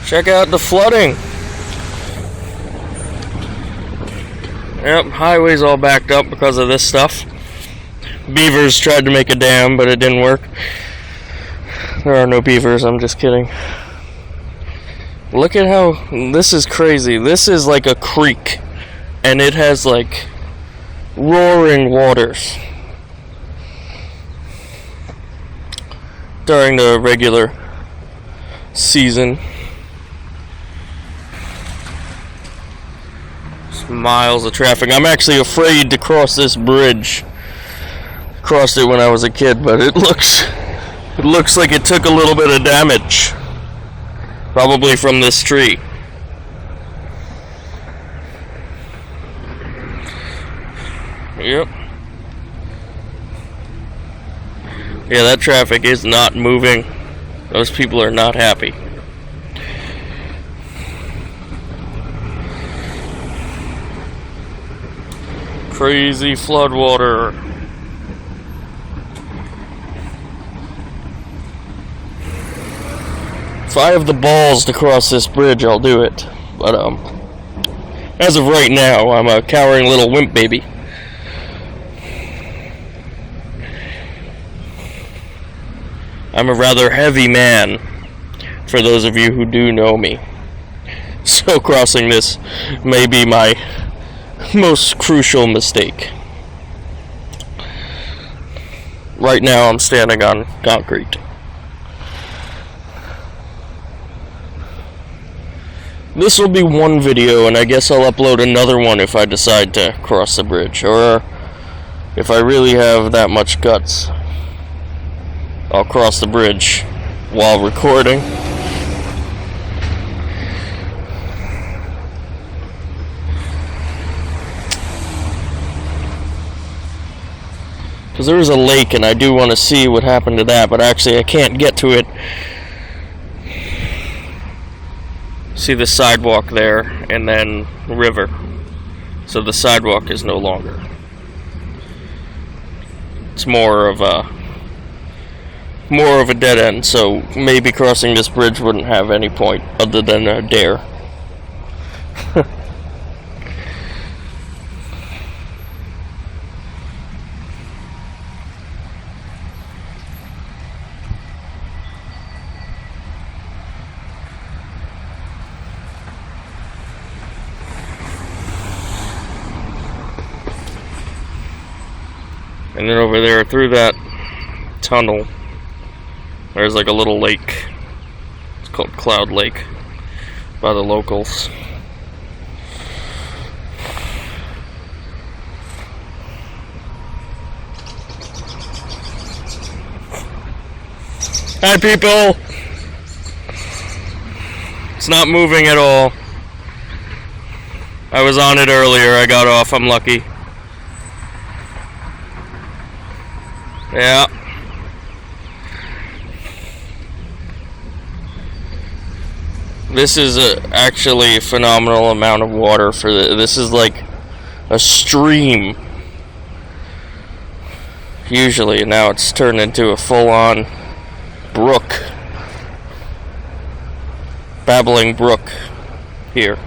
Check out the flooding. Yep, highway's all backed up because of this stuff. Beavers tried to make a dam, but it didn't work. There are no beavers, I'm just kidding. Look at how, this is crazy. This is like a creek, and it has like roaring waters during the regular season. Just miles of traffic. I'm actually afraid to cross this bridge. Crossed it when I was a kid, but it looks like it took a little bit of damage. Probably from this tree. Yep. Yeah, that traffic is not moving. Those people are not happy. Crazy floodwater. If I have the balls to cross this bridge, I'll do it. But, as of right now, I'm a cowering little wimp baby. I'm a rather heavy man, for those of you who do know me. So crossing this may be my most crucial mistake. Right now, I'm standing on concrete. This will be one video, and I guess I'll upload another one if I decide to cross the bridge, or if I really have that much guts, I'll cross the bridge while recording. Because there is a lake, and I do want to see what happened to that, but actually I can't get to it. See the sidewalk there, and then river. So the sidewalk is no longer. It's more of a dead end, so maybe crossing this bridge wouldn't have any point other than a dare. And then over there, through that tunnel, there's like a little lake. It's called Cloud Lake by the locals. Hi, people! It's not moving at all. I was on it earlier. I got off. I'm lucky. Yeah. This is actually a phenomenal amount of water for this is like a stream. Usually, now it's turned into a full-on brook. Babbling brook here.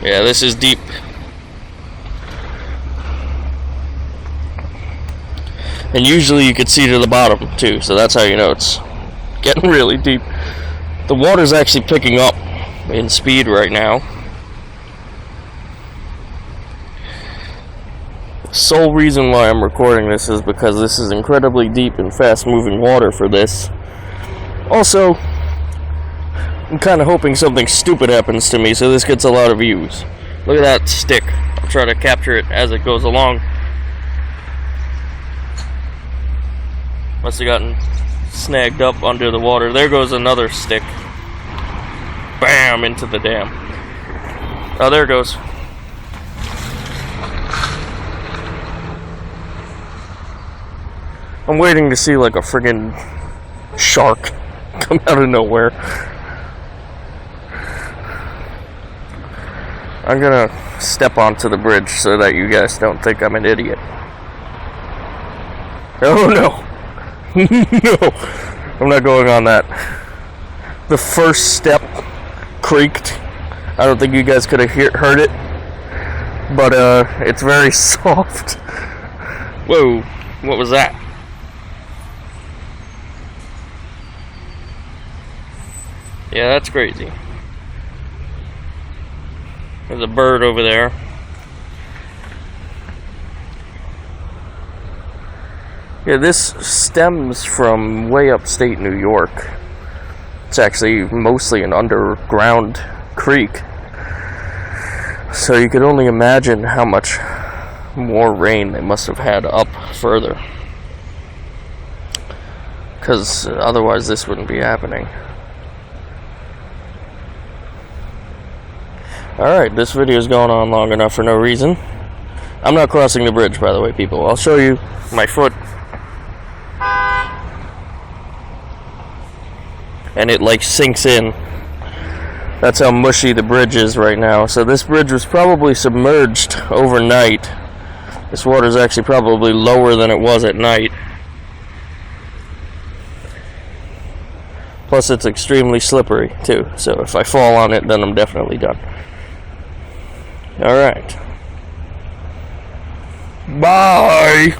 Yeah, this is deep. And usually you could see to the bottom too, so that's how you know it's getting really deep. The water's actually picking up in speed right now. The sole reason why I'm recording this is because this is incredibly deep and fast moving water for this. Also, I'm kind of hoping something stupid happens to me so this gets a lot of views. Look at that stick. I'll try to capture it as it goes along. Must have gotten snagged up under the water. There goes another stick. Bam! Into the dam. Oh, there it goes. I'm waiting to see like a friggin' shark come out of nowhere. I'm gonna step onto the bridge so that you guys don't think I'm an idiot. Oh no! No, I'm not going on that. The first step creaked. I don't think you guys could have heard it, but it's very soft. Whoa, what was that? Yeah, that's crazy. There's a bird over there. Yeah, this stems from way upstate New York. It's actually mostly an underground creek. So you could only imagine how much more rain they must have had up further. Because otherwise this wouldn't be happening. Alright, this video is going on long enough for no reason. I'm not crossing the bridge, by the way, people. I'll show you my foot. And it like sinks in. That's how mushy the bridge is right now. So this bridge was probably submerged overnight. This water is actually probably lower than it was at night. Plus it's extremely slippery too. So if I fall on it, then I'm definitely done. Alright. Bye!